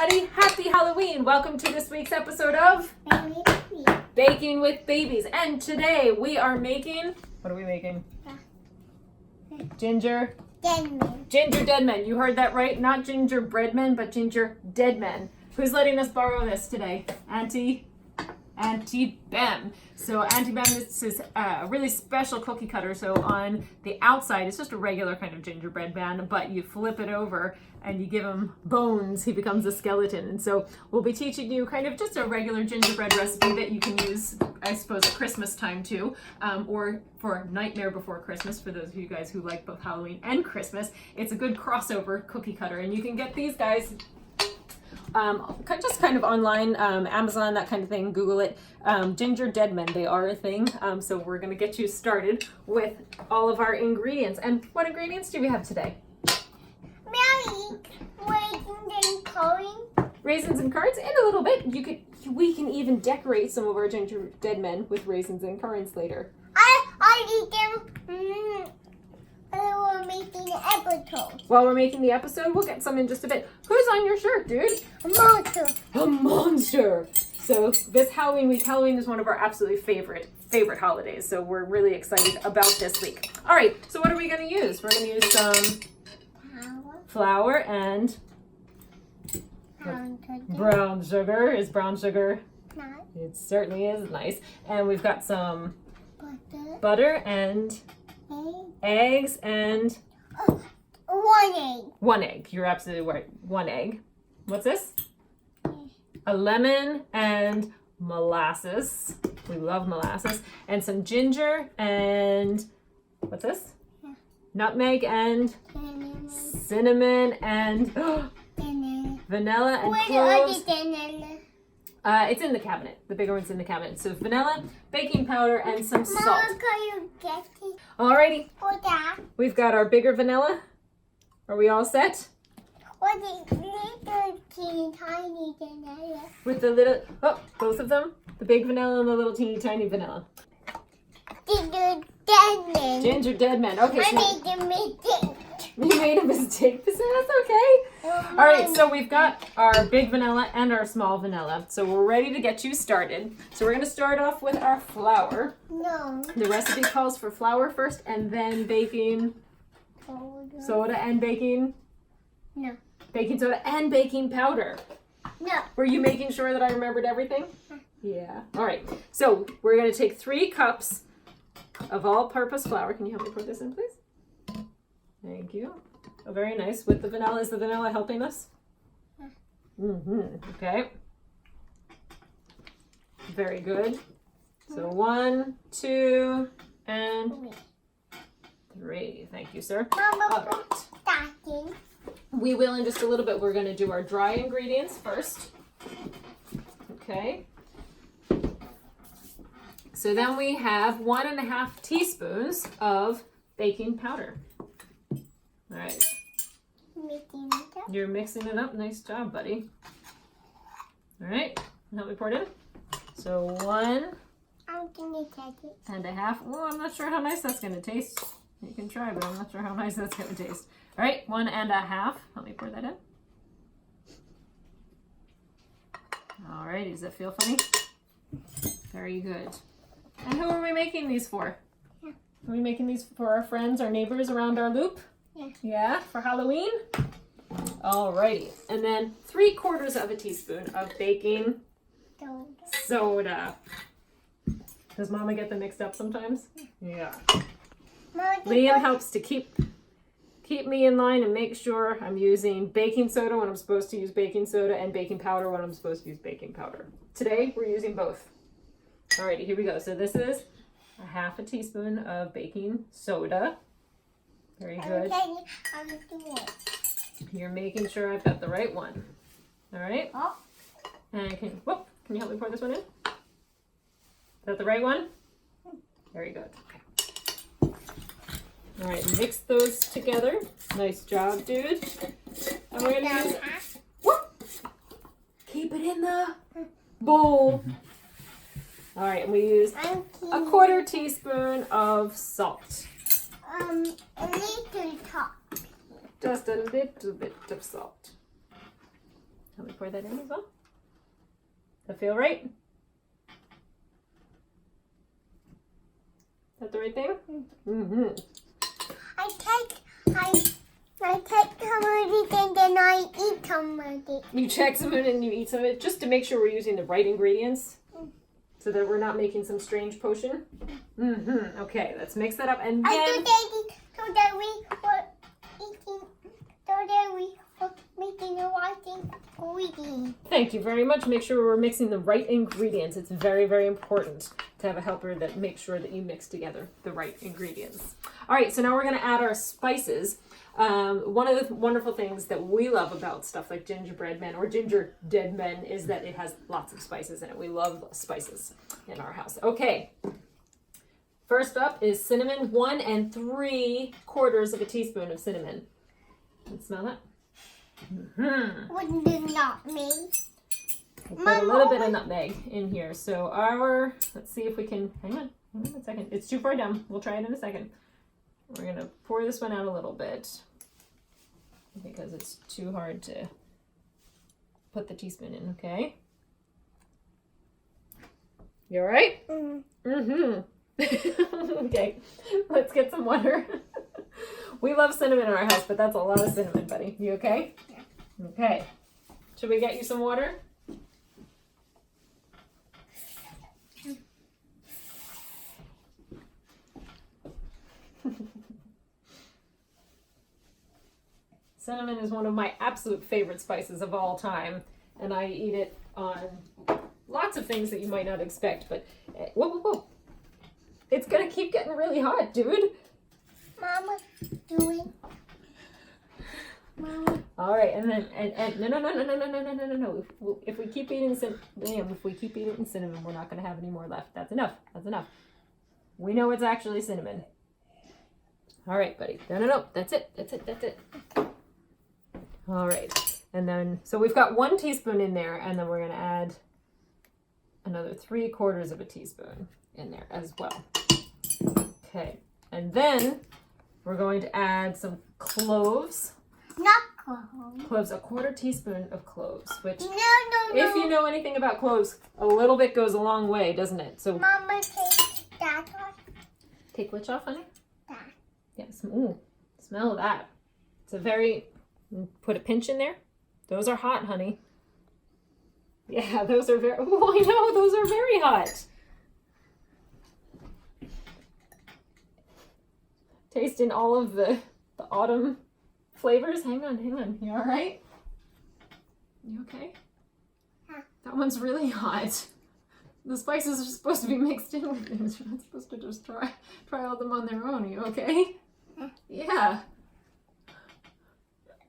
everybody. Happy Halloween. Welcome to this week's episode of Baking with Babies. And today we are making, what are we making? Ginger dead men. You heard that right. Not gingerbread men, but ginger dead men. Who's letting us borrow this today? Auntie Bem. So Auntie Bem, this is a really special cookie cutter. So on the outside, it's just a regular kind of gingerbread man, but you flip it over and you give him bones, he becomes a skeleton. And so we'll be teaching you kind of just a regular gingerbread recipe that you can use, I suppose, at Christmas time too, or for Nightmare Before Christmas, for those of you guys who like both Halloween and Christmas. It's a good crossover cookie cutter, and you can get these guys just kind of online, Amazon, that kind of thing. Google it. Ginger dead men, they are a thing. So we're going to get you started with all of our ingredients. And what ingredients do we have today? Raisins and currants, and a little bit. We can even decorate some of our ginger dead men with raisins and currants later. I eat them. We're making the episode. While we're making the episode, we'll get some in just a bit. Who's on your shirt, dude? A monster. A monster. So this Halloween week, Halloween is one of our absolutely favorite holidays. So we're really excited about this week. All right. So what are we going to use? We're going to use some flour and brown sugar. Is brown sugar? Nice. It certainly is nice. And we've got some butter and eggs and 1 egg. 1 egg. You're absolutely right. 1 egg. What's this? A lemon and molasses. We love molasses. And some ginger and what's this? Nutmeg and cinnamon and vanilla and cloves. It's in the cabinet. The bigger one's in the cabinet. So vanilla, baking powder, and some salt. Mom, can you get it? Alrighty. What that? We've got our bigger vanilla. Are we all set? What is little teeny tiny vanilla? With the little, both of them? The big vanilla and the little teeny tiny vanilla. Ginger dead men. Ginger dead men. Okay, I so made a mistake. you made a mistake. That's okay. All right, so we've got our big vanilla and our small vanilla. So we're ready to get you started. So we're going to start off with our flour. No. The recipe calls for flour first and then baking soda and baking soda and baking powder. No. Were you making sure that I remembered everything? Yeah. All right. So we're going to take 3 cups of all-purpose flour. Can you help me put this in, please? Thank you. Oh, very nice. With the vanilla, is the vanilla helping us? Okay. Very good. So 1, 2, and 3. Thank you, sir. Mama, All put right. that in. We will in just a little bit. We're going to do our dry ingredients first. Okay. So then we have 1.5 teaspoons of baking powder. All right. Making it up. You're mixing it up. Nice job, buddy. All right. Help me pour it in. So 1.5. I'm gonna take it. Oh, I'm not sure how nice that's going to taste. You can try, but I'm not sure how nice that's going to taste. All right. 1.5. Let me pour that in. All right. Does that feel funny? Very good. And who are we making these for? Yeah. Are we making these for our friends, our neighbors around our loop? Yeah. Yeah, for Halloween? Alrighty. And then 3/4 teaspoon of baking soda. Does Mama get them mixed up sometimes? Yeah. Mama, Liam helps to keep me in line and make sure I'm using baking soda when I'm supposed to use baking soda and baking powder when I'm supposed to use baking powder. Today, we're using both. Alrighty, here we go. So this is 1/2 teaspoon of baking soda. Very good. I'm doing it. You're making sure I've got the right one. Alright? Oh. And can you help me pour this one in? Is that the right one? Very good. Okay. Alright, mix those together. Nice job, dude. And we're gonna use keep it in the bowl. All right, and we use 1/4 teaspoon of salt. A little top. Just a little bit of salt. Let me pour that in as well. Does that feel right? Is that the right thing? Mm-hmm. I take some of it and then I eat some of it. You check some of it and you eat some of it just to make sure we're using the right ingredients so that we're not making some strange potion. Mm-hmm. Okay, let's mix that up and then... So that we were making the right ingredient. Thank you very much. Make sure we're mixing the right ingredients. It's very, very important to have a helper that makes sure that you mix together the right ingredients. All right, so now we're going to add our spices. One of the wonderful things that we love about stuff like gingerbread men or ginger dead men is that it has lots of spices in it. We love spices in our house. Okay. First up is cinnamon, 1 3/4 teaspoon of cinnamon. Can you smell that? Mm-hmm. What do not mean? We'll put a little bit of nutmeg in here. So let's see if we can, hang on a second. It's too far down. We'll try it in a second. We're going to pour this one out a little bit because it's too hard to put the teaspoon in, okay? You all right? Mm-hmm. Okay, let's get some water. We love cinnamon in our house, but that's a lot of cinnamon, buddy. You okay? Yeah. Okay. Should we get you some water? Cinnamon is one of my absolute favorite spices of all time, and I eat it on lots of things that you might not expect, but whoa, whoa, whoa. It's gonna keep getting really hot, dude. Mama, do it. Mama. All right, and then no. If we keep eating cinnamon, we're not gonna have any more left. That's enough. That's enough. We know it's actually cinnamon. All right, buddy. No. That's it. All right, and then so we've got 1 teaspoon in there, and then we're gonna add another 3/4 teaspoon in there as well. Okay, and then we're going to add some cloves. Not cloves. Cloves, 1/4 teaspoon of cloves, which No. if you know anything about cloves, a little bit goes a long way, doesn't it? So Mama, take that off. take which off, honey? That. Yes. Ooh, smell that. It's a very, put a pinch in there. Those are hot, honey. Yeah, those are very, oh, I know, those are very hot. Tasting all of the autumn flavors. Hang on. You all right? You okay? Yeah. That one's really hot. The spices are supposed to be mixed in with things. You're not supposed to just try all them on their own. Are you okay? Yeah.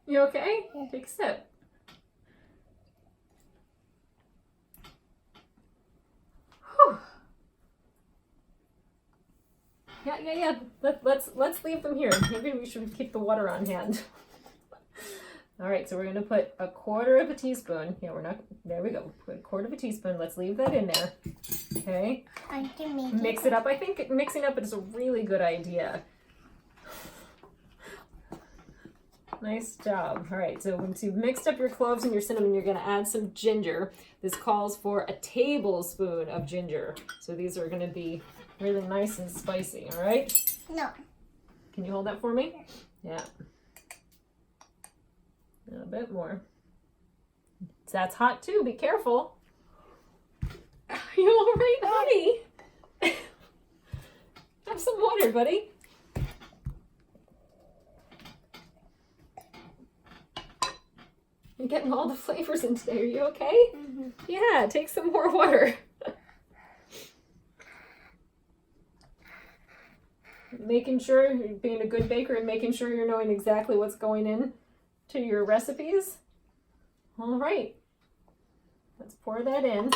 You okay? Yeah. Take a sip. Whew. Yeah. Let's leave them here. Maybe we should keep the water on hand. All right, so we're gonna put 1/4 teaspoon. Yeah, there we go. Put 1/4 teaspoon. Let's leave that in there. Okay. I can make Mix it up. I think mixing up is a really good idea. Nice job. All right, so once you've mixed up your cloves and your cinnamon, you're gonna add some ginger. This calls for a tablespoon of ginger. So these are gonna be really nice and spicy, all right? No. Can you hold that for me? Yeah. A bit more. That's hot too, be careful. Are you all right, honey? Have some water, buddy. You're getting all the flavors in today. Are you okay? Mm-hmm. Yeah, take some more water. Making sure you're being a good baker and making sure you're knowing exactly what's going in to your recipes. All right. Let's pour that in.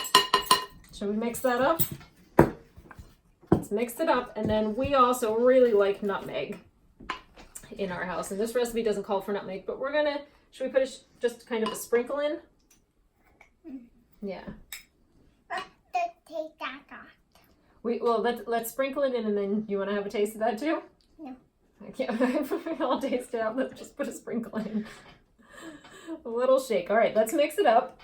Should we mix that up? Let's mix it up, and then we also really like nutmeg in our house. And this recipe doesn't call for nutmeg, but we're gonna, should we put just kind of a sprinkle in? Yeah. Take that off. Let's sprinkle it in, and then you want to have a taste of that too? No. I can't. I'll taste it out. Let's just put a sprinkle in. A little shake. All right, let's mix it up.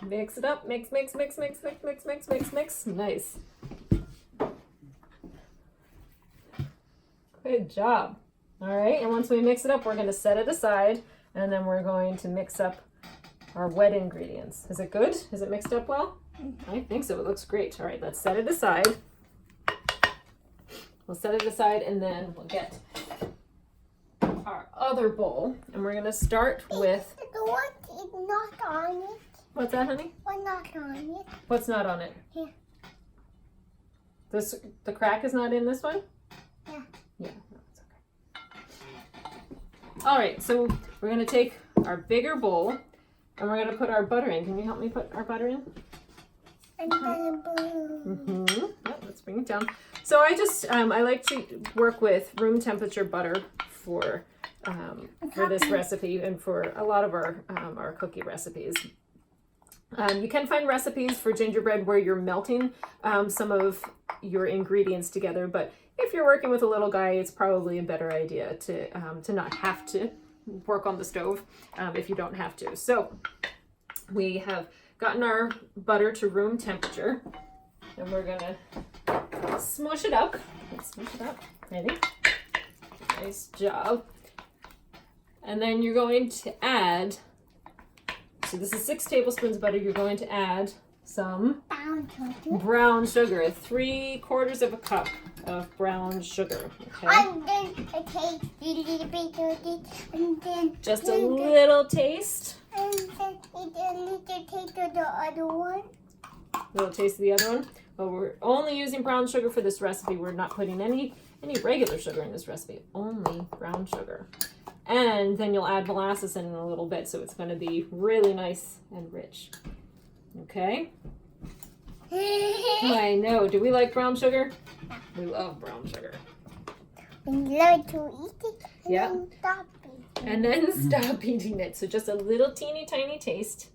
Mix it up. Mix, mix, mix, mix, mix, mix, mix, mix, mix. Nice. Good job. All right, and once we mix it up, we're going to set it aside, and then we're going to mix up our wet ingredients. Is it good? Is it mixed up well? I think so. It looks great. All right, let's set it aside. We'll set it aside, and then we'll get our other bowl, and we're going to start with... The one is not on it. What's that, honey? One not on it. What's not on it? Here. The crack is not in this one? Yeah. Yeah, no, it's okay. All right, so we're going to take our bigger bowl, and we're going to put our butter in. Can you help me put our butter in? And then blue. Yep, let's bring it down. So I just, I like to work with room temperature butter for this recipe and for a lot of our cookie recipes. You can find recipes for gingerbread where you're melting some of your ingredients together, but if you're working with a little guy, it's probably a better idea to not have to work on the stove if you don't have to. So we have gotten our butter to room temperature, and we're gonna smush it up. Let's smush it up. Ready? Nice job. And then you're going to add, so this is 6 tablespoons of butter. You're going to add some brown sugar, 3/4 of a cup of brown sugar. Okay. And then I take a little bit of it, and then Just a little taste. And then a little taste of the other one. Little taste of the other one. But we're only using brown sugar for this recipe. We're not putting any regular sugar in this recipe. Only brown sugar. And then you'll add molasses in a little bit, so it's going to be really nice and rich. Okay? I know. Do we like brown sugar? We love brown sugar. And learn to eat it. And Yeah. then stop it. And then stop eating it. So just a little teeny tiny taste.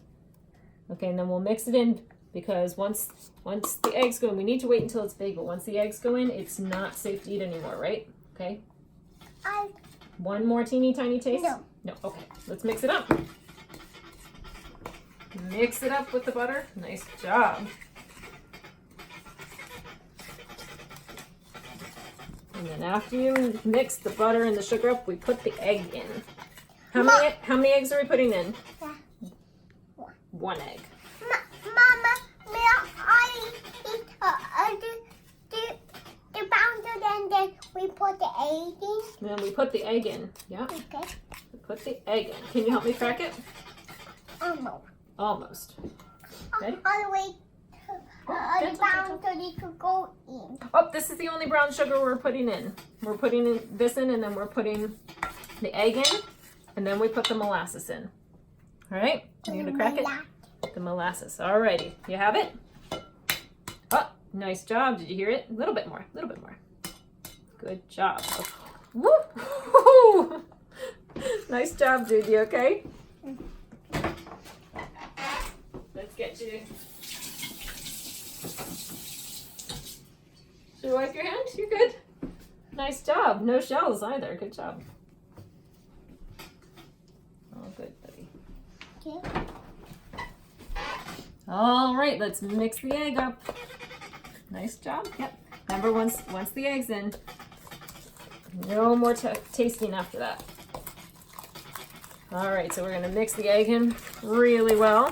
Okay, and then we'll mix it in, because once the eggs go in, we need to wait until it's big, but once the eggs go in, it's not safe to eat anymore, right? Okay? One more teeny tiny taste? No. No, okay. Let's mix it up. Mix it up with the butter. Nice job. And then after you mix the butter and the sugar up, we put the egg in. How many eggs are we putting in? Yeah. 1 egg. Mama, may I eat the brown sugar, and then we put the egg in? And then we put the egg in. Yeah. Okay. We put the egg in. Can you help me crack it? Almost. Almost. Ready? All the way to the brown sugar to go in. Oh, this is the only brown sugar we're putting in. We're putting this in, and then we're putting the egg in, and then we put the molasses in. All right? You're going to crack it? The molasses. Alrighty. You have it? Oh, nice job. Did you hear it? A little bit more. A little bit more. Good job. Woo! Nice job, Judy. Okay? Let's get you. Should you wipe your hand? You're good. Nice job. No shells either. Good job. Oh, good, buddy. Okay. All right, let's mix the egg up. Nice job. Yep. Remember, once the egg's in, no more tasting after that. All right, so we're gonna mix the egg in really well.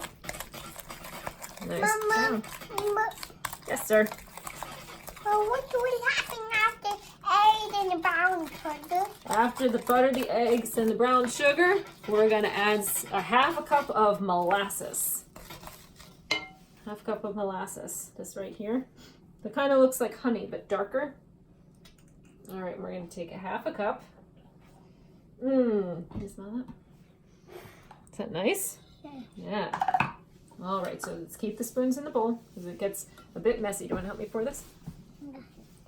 Nice Mama, job. Yes, sir. what do we happen after egg and the brown sugar? After the butter, the eggs, and the brown sugar, we're gonna add a 1/2 cup of molasses. 1/2 cup of molasses. This right here. That kind of looks like honey, but darker. All right, we're gonna take a 1/2 cup. Can you smell that? Is that nice? Yeah. All right, so let's keep the spoons in the bowl because it gets a bit messy. Do you want to help me pour this?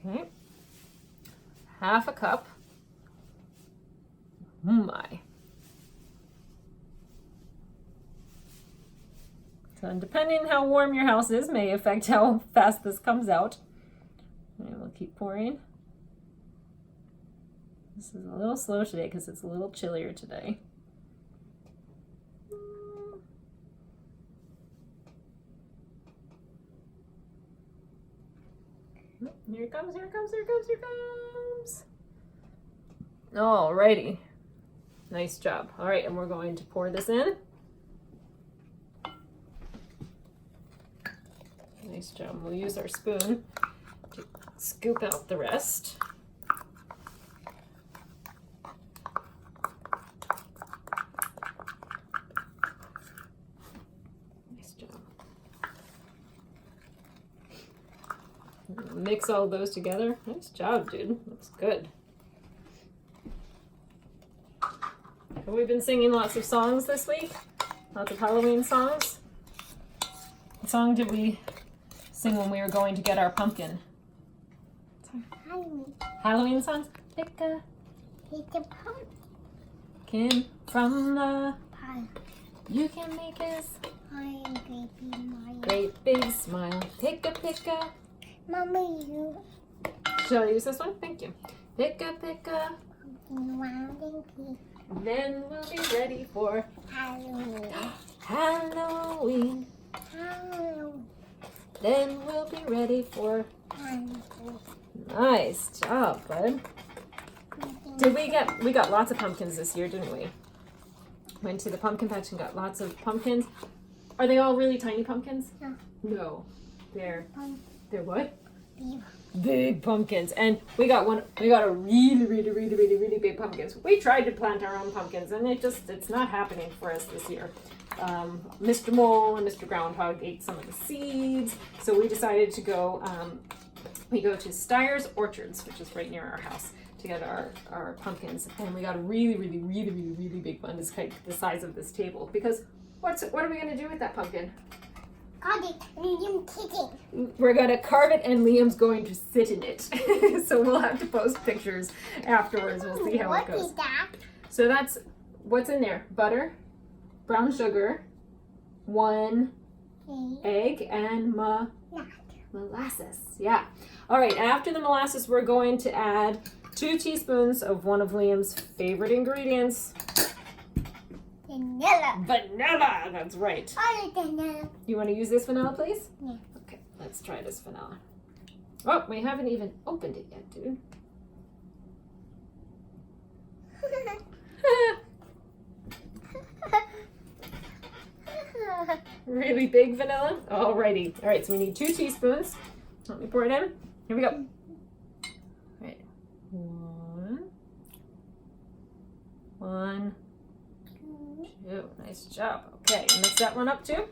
Okay. 1/2 cup. Oh my. So depending how warm your house is may affect how fast this comes out. And we'll keep pouring. This is a little slow today because it's a little chillier today. Here it comes, here it comes, here it comes, here it comes. Alrighty. Nice job. All right, and we're going to pour this in. Nice job. We'll use our spoon to scoop out the rest. Nice job. Mix all those together. Nice job, dude. Looks good. Have we been singing lots of songs this week? Lots of Halloween songs? What song did we sing when we were going to get our pumpkin? Halloween songs? Pick a pumpkin from the pie. You can make us great big smile. Pick a. Mommy, you Shall I use this one? Thank you. Pick a. Then we'll be ready for Halloween. Halloween. Halloween. Then we'll be ready for. Nice job, bud. We got lots of pumpkins this year, didn't we? Went to the pumpkin patch and got lots of pumpkins. Are they all really tiny pumpkins? No. No. They're what? Big. Big pumpkins. And we got a really big pumpkins. We tried to plant our own pumpkins and it's not happening for us this year. Mr. Mole and Mr. Groundhog ate some of the seeds. So we decided to go, we go to Steyer's Orchards, which is right near our house, to get our pumpkins. And we got a really big one. It's like the size of this table. Because what are we going to do with that pumpkin? Got it. Medium kicking. We're going to carve it and Liam's going to sit in it. So we'll have to post pictures afterwards. We'll see how it goes. What is that? So that's what's in there. Butter, brown sugar, 1 egg, and molasses. Yeah. All right, after the molasses, we're going to add 2 teaspoons of one of Liam's favorite ingredients. Vanilla. Vanilla, that's right. I like vanilla. You want to use this vanilla, please? Yeah. Okay, let's try this vanilla. Oh, we haven't even opened it yet, dude. Really big vanilla. Alrighty. All right, so we need 2 teaspoons. Let me pour it in. Here we go. All right. 1, 2. Nice job. Okay, mix that one up too.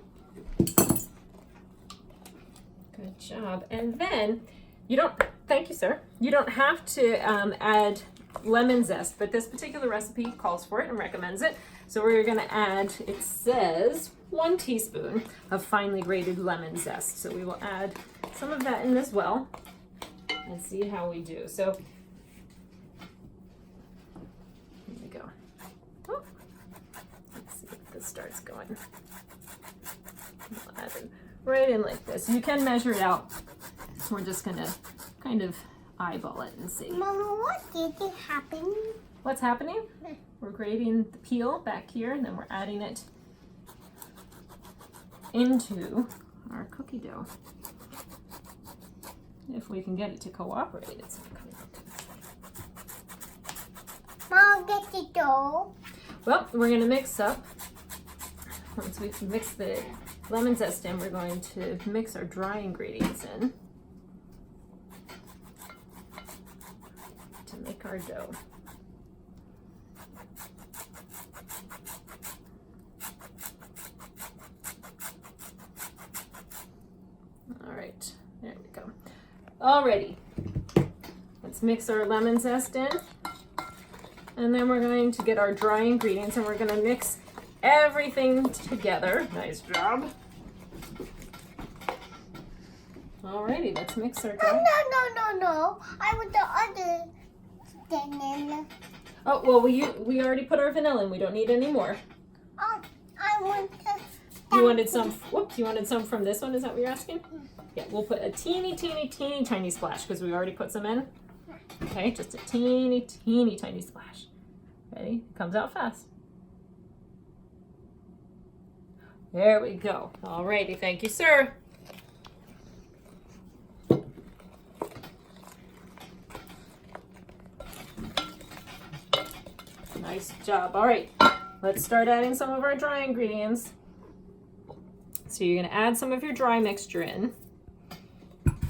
Good job. And then thank you, sir. You don't have to add lemon zest, but this particular recipe calls for it and recommends it. So we're going to add, it says, 1 teaspoon of finely grated lemon zest. So we will add some of that in as well and see how we do. So here we go. Oh, let's see if this starts going. We'll add it right in like this. You can measure it out. We're just going to kind of eyeball it and see. Mama, what did happen? What's happening? We're grating the peel back here and then we're adding it into our cookie dough. If we can get it to cooperate, it's not coming out. Mom, get the dough. Well, we're going to mix up. Once we mix the lemon zest in, we're going to mix our dry ingredients in to make our dough. All right, there we go. Alrighty, let's mix our lemon zest in. And then we're going to get our dry ingredients and we're going to mix everything together. Nice job. Alrighty, let's mix our dry. No. I want the other vanilla. Oh, well, we already put our vanilla in. We don't need any more. I want the... You wanted some, whoops, you wanted some from this one? Is that what you're asking? Yeah, we'll put a teeny tiny splash because we already put some in. Okay, just a teeny, teeny, tiny splash. Ready? It comes out fast. There we go. Alrighty, thank you, sir. Nice job. All right, let's start adding some of our dry ingredients. So you're gonna add some of your dry mixture in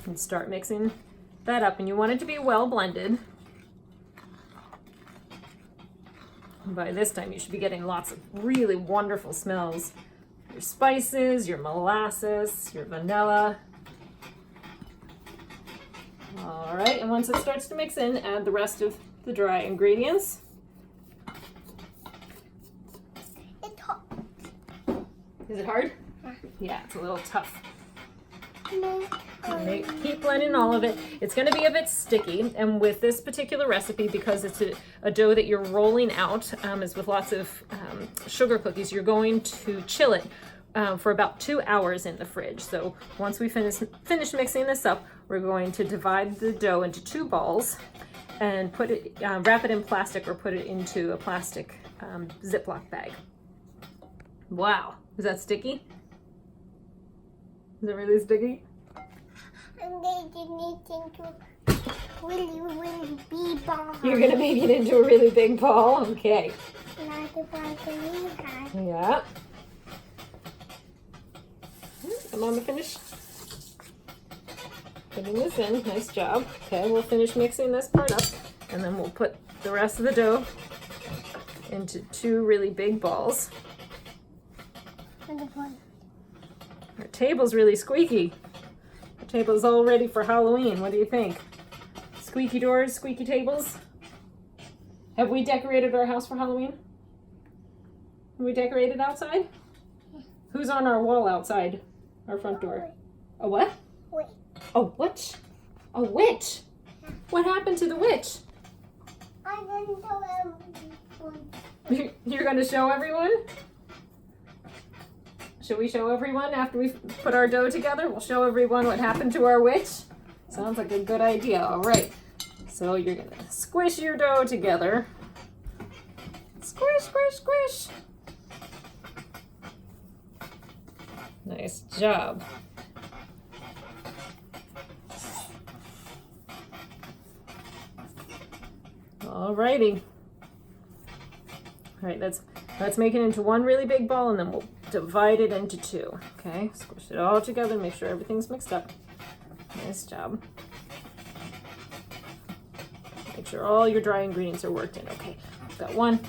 and start mixing that up. And you want it to be well blended. And by this time, you should be getting lots of really wonderful smells. Your spices, your molasses, your vanilla. All right, and once it starts to mix in, add the rest of the dry ingredients. It's hot. Is it hard? Yeah. Yeah, it's a little tough. No. Keep blending all of it. It's going to be a bit sticky, and with this particular recipe, because it's a dough that you're rolling out, as with lots of sugar cookies, you're going to chill it for about 2 hours in the fridge. So once we finish mixing this up, we're going to divide the dough into 2 balls and put it, wrap it in plastic or put it into a plastic Ziploc bag. Wow, is that sticky? Is it really sticky? I'm going to really big ball. You're gonna make it into a really big ball? Okay. Not the one we had. Yeah. Come on, finish putting this in. Nice job. Okay, we'll finish mixing this part up, and then we'll put the rest of the dough into 2 really big balls. Our table's really squeaky. Our table's all ready for Halloween. What do you think? Squeaky doors, squeaky tables. Have we decorated our house for Halloween? Have we decorated outside? Who's on our wall outside our front door? A what? Wait. A witch? A witch? What happened to the witch? I didn't tell everyone. You're going to show everyone? Should we show everyone after we put our dough together? We'll show everyone what happened to our witch. Sounds like a good idea. All right. So you're going to squish your dough together. Squish, squish, squish. Nice job. All righty. All right, let's make it into 1 really big ball, and then we'll divide it into 2. Okay, squish it all together, make sure everything's mixed up. Nice job. Make sure all your dry ingredients are worked in. Okay, I've got 1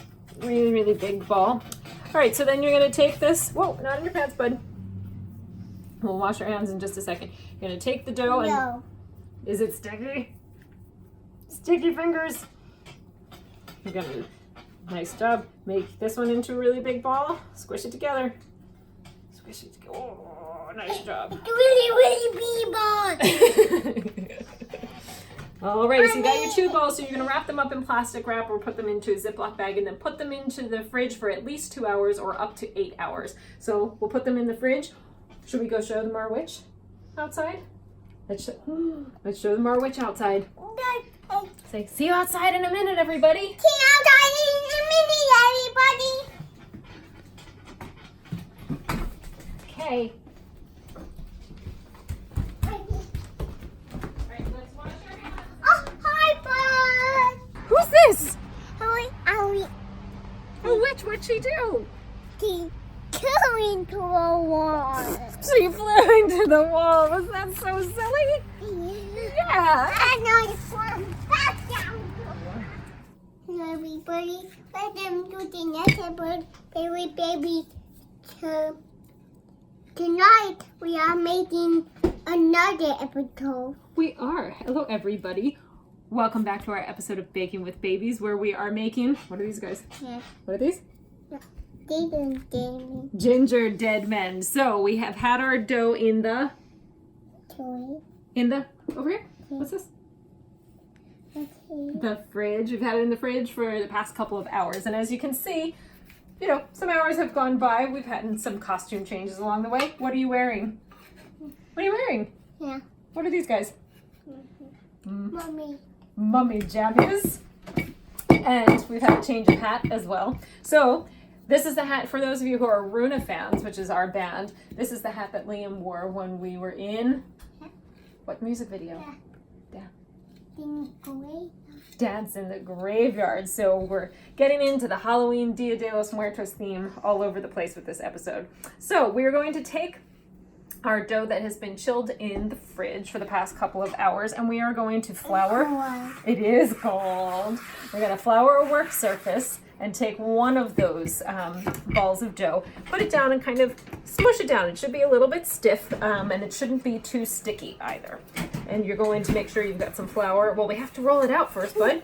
really, really big ball. All right, so then you're gonna take this, whoa, not in your pants, bud. We'll wash our hands in just a second. You're gonna take the dough and, No. is it sticky? Sticky fingers. You're gonna, nice job. Make this one into a really big ball. Squish it together. Squish it together. Oh, nice job. It's really big ball. Alright, so you got your 2 balls, so you're gonna wrap them up in plastic wrap or put them into a Ziploc bag and then put them into the fridge for at least 2 hours or up to 8 hours. So we'll put them in the fridge. Should we go show them our witch outside? Let's show them our witch outside. Say, see you outside in a minute, everybody. See you outside in a minute, everybody. Okay. Oh, hi, bud. Who's this? Are A witch, what'd she do? we going to a wall? She flew into the wall. Was that so silly? Yeah. I know it's one back down. Hello, everybody. Welcome to the next episode, Baby. Tonight we are making another episode. We are. Hello, everybody. Welcome back to our episode of Baking with Babies, where we are making, what are these guys? Yeah. What are these? Didn't Ginger dead men. So we have had our dough in the, over here? What's this? The fridge. We've had it in the fridge for the past couple of hours. And as you can see, you know, some hours have gone by. We've had some costume changes along the way. What are you wearing? What are you wearing? Yeah. What are these guys? Mommy. mummy jammies. And we've had a change of hat as well. So this is the hat for those of you who are Runa fans, which is our band. This is the hat that Liam wore when we were in what music video? Dance in the Graveyard. So we're getting into the Halloween Dia de los Muertos theme all over the place with this episode. So we're going to take our dough that has been chilled in the fridge for the past couple of hours, and we are going to flour. It is cold. We're going to flour a work surface and take one of those balls of dough, put it down and kind of smush it down. It should be a little bit stiff, and it shouldn't be too sticky either. And you're going to make sure you've got some flour. Well, we have to roll it out first, bud.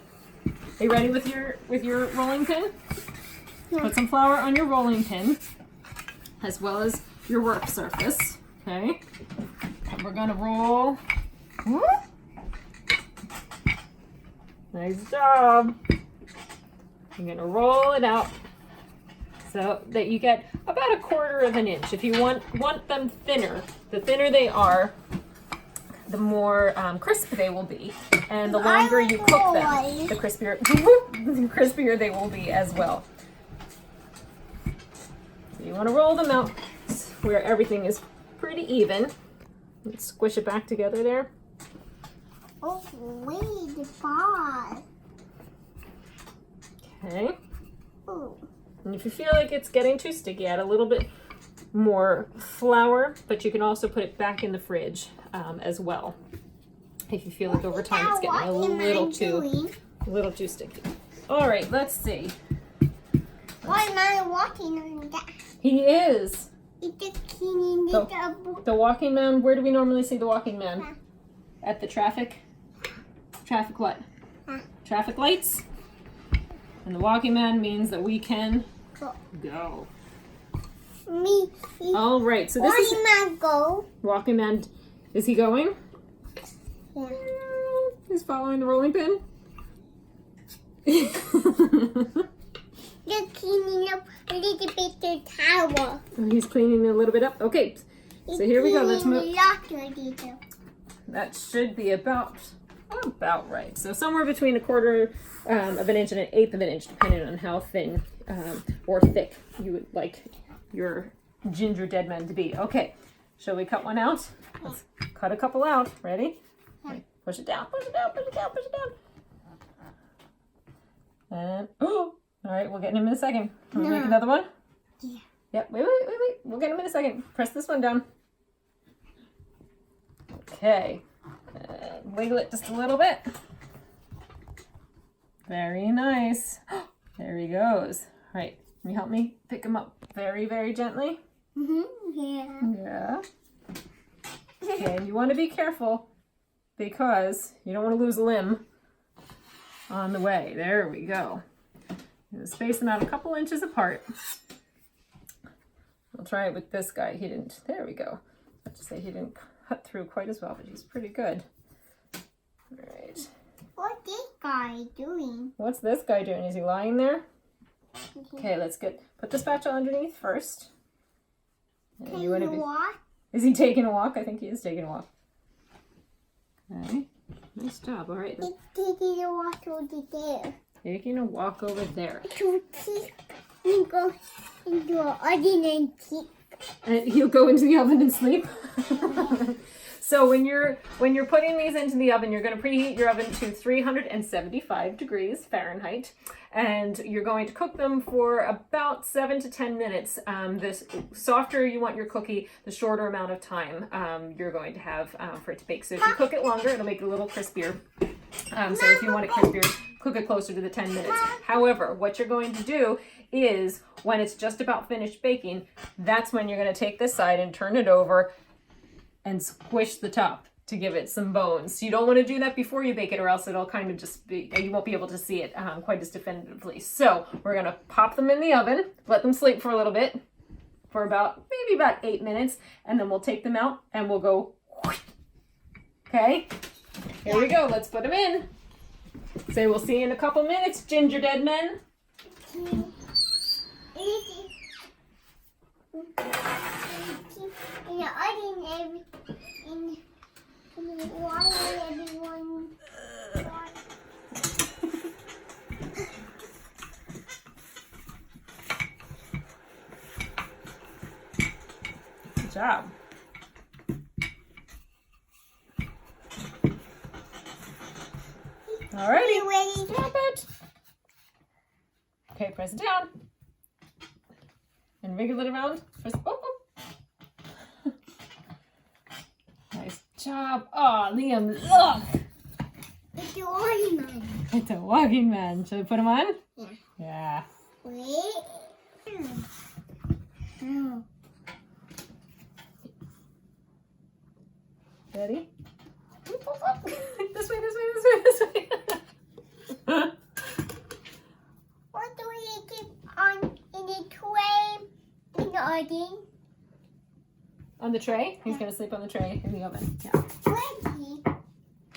Are you ready with your rolling pin? Yeah. Put some flour on your rolling pin, as well as your work surface. Okay, and we're gonna roll. Whoop. Nice job. You're gonna roll it out so that you get about 1/4 of an inch. If you want them thinner, the thinner they are, the more crisp they will be, and the longer you cook them, the crispier they will be as well. So you want to roll them out where everything is pretty even. Let's squish it back together there. Oh, wait, the ball. Okay. Ooh. And if you feel like it's getting too sticky, add a little bit more flour, but you can also put it back in the fridge as well. If you feel like over time it's getting a little too sticky. All right, let's see. Why am I walking on that? He is. The walking man, where do we normally see the walking man? At the traffic what? Traffic lights. And the walking man means that we can go. Me. All right, so this is man go. Walking man, is he going? Yeah. He's following the rolling pin. Just cleaning up a little bit the towel. Oh, he's cleaning a little bit up. Okay, so here we go. Let's move. That should be about right. So somewhere between 1/4 of an inch and 1/8 of an inch, depending on how thin or thick you would like your ginger dead man to be. Okay, shall we cut one out? Let's cut a couple out. Ready? Okay. Push it down, push it down, push it down, push it down. And oh, all right, we'll get him in a second. Can we make another one? Yeah. Yep. Wait. We'll get him in a second. Press this one down. Okay. Wiggle it just a little bit. Very nice. There he goes. All right. Can you help me pick him up very, very gently? Yeah. Yeah. Okay, and you want to be careful because you don't want to lose a limb on the way. There we go. Space them out a couple inches apart. We'll try it with this guy. He didn't. There we go. I have to say he didn't cut through quite as well, but he's pretty good. All right. What's this guy doing? What's this guy doing? Is he lying there? Okay, let's put the spatula underneath first. Can you walk? Is he taking a walk? I think he is taking a walk. Okay. Nice job. All right. He's taking a walk over there. Taking a walk over there. To go into the oven and sleep. And he'll go into the oven and sleep. So when you're putting these into the oven, you're going to preheat your oven to 375 degrees Fahrenheit, and you're going to cook them for about 7 to 10 minutes. The softer you want your cookie, the shorter amount of time you're going to have for it to bake. So if you cook it longer, it'll make it a little crispier. So if you want it crispier, cook it closer to the 10 minutes. However, what you're going to do is when it's just about finished baking, that's when you're going to take this side and turn it over and squish the top to give it some bones. You don't want to do that before you bake it, or else it'll kind of just be, you won't be able to see it quite as definitively. So we're going to pop them in the oven, let them sleep for a little bit, for maybe about 8 minutes, and then we'll take them out and we'll go, okay? Here we go, let's put them in. Say we'll see you in a couple minutes, ginger dead men. job. Alrighty. You ready? Stop it. Okay, press it down. And wiggle it around. Press, oh. Nice job. Oh, Liam, look. It's your ornament. It's a walking man. Should we put him on? Yeah. Yeah. Wait. Oh. Ready? This way, this way, this way, this way. What do we keep on in the tray in the oven? On the tray? He's going to sleep on the tray in the oven. Yeah.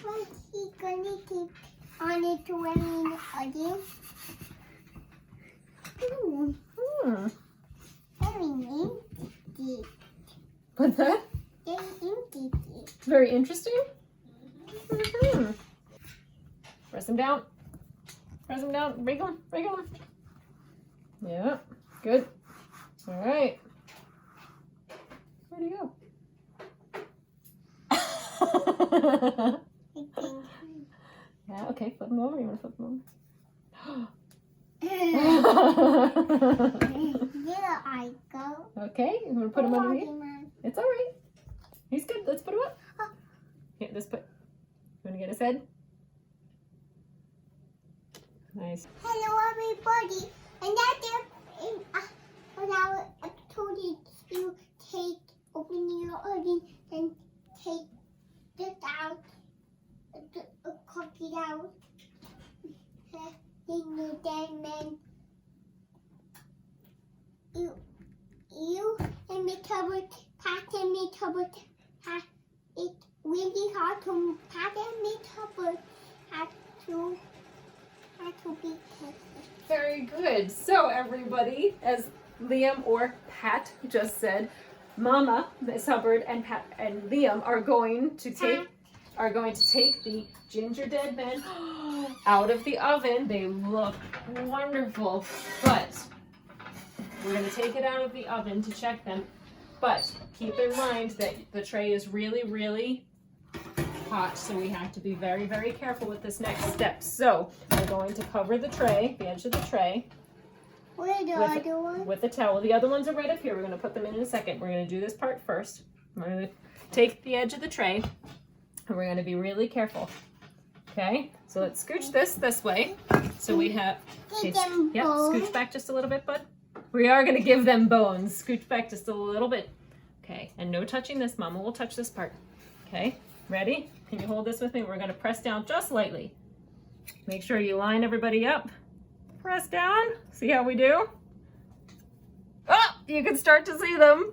What's he gonna keep on the tray in the oven? Very interesting. What's that? Very interesting. Very interesting. Mm-hmm. Press him down. Press him down. Wriggle him. Wriggle him. Yeah. Good. All right. Where'd he go? Yeah, okay. Flip him over. You want to flip him over? Here I go. Okay. You want to put him underneath? Pokemon. It's all right. He's good. Let's put him up. Yeah, let's put. You want to get his head? Nice. Hello, everybody. And that's when I told you to open your oven and take this out, cook it out. Then you then you and me covered, pat and me covered, it's really hard to pat and me covered, had to be careful. Very good. So everybody, as Liam or Pat just said, Mama, Miss Hubbard, and Pat and Liam are going to take the ginger dead men out of the oven. They look wonderful, but we're going to take it out of the oven to check them. But keep in mind that the tray is really, really hot, so we have to be very, very careful with this next step. So we're going to cover the tray, the edge of the tray, Where the other one? with a towel. The other ones are right up here. We're going to put them in a second. We're going to do this part first. We're going to take the edge of the tray, and we're going to be really careful. Okay, so let's scooch this way. So we have, Take them yeah, both. scooch back just a little bit, bud. We are going to give them bones. Scooch back just a little bit. Okay, and no touching this. Mama will touch this part. Okay, ready? Can you hold this with me? We're going to press down just lightly. Make sure you line everybody up. Press down. See how we do? Oh, you can start to see them.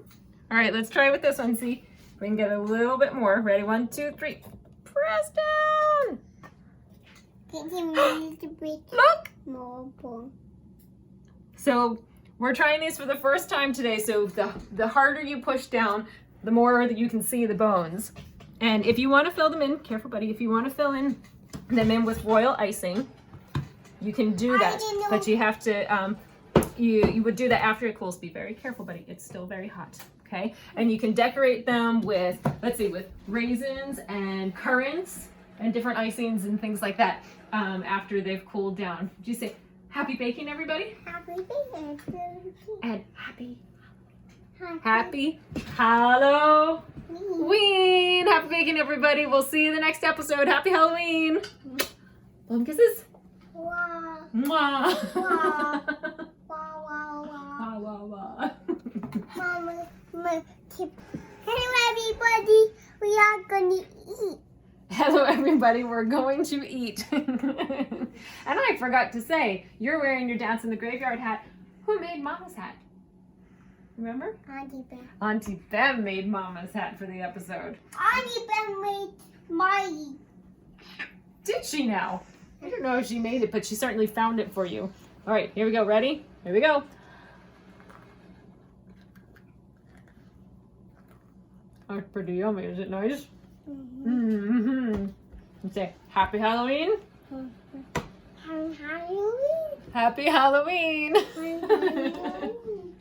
All right, let's try with this one. See if we can get a little bit more. Ready? 1, 2, 3. Press down. Take them a little bit Look. more. Bone. So we're trying these for the first time today. So the harder you push down, the more that you can see the bones. And if you want to fill them in, careful buddy, if you want to fill them in with royal icing, you can do that. But you have to, you would do that after it cools. Be very careful buddy, it's still very hot. Okay, and you can decorate them with, let's see, with raisins and currants and different icings and things like that after they've cooled down. Did you say happy baking, everybody? Happy birthday. And happy Halloween! Happy baking, everybody. We'll see you in the next episode. Happy Halloween. Blow kisses. Wow. Mwah. Wow. Wow, wow, wow. Wah, wah, wah. Mama, hello everybody, we are gonna eat. Hello, everybody. We're going to eat. And I forgot to say, you're wearing your Dance in the Graveyard hat. Who made Mama's hat? Remember? Auntie Ben. Auntie Bem made Mama's hat for the episode. Auntie Ben made my. Did she now? I don't know if she made it, but she certainly found it for you. All right, here we go. Ready? Here we go. That's pretty yummy. Is it nice? Mm-hmm. And say, Happy Halloween. Halloween. Happy Halloween. Halloween.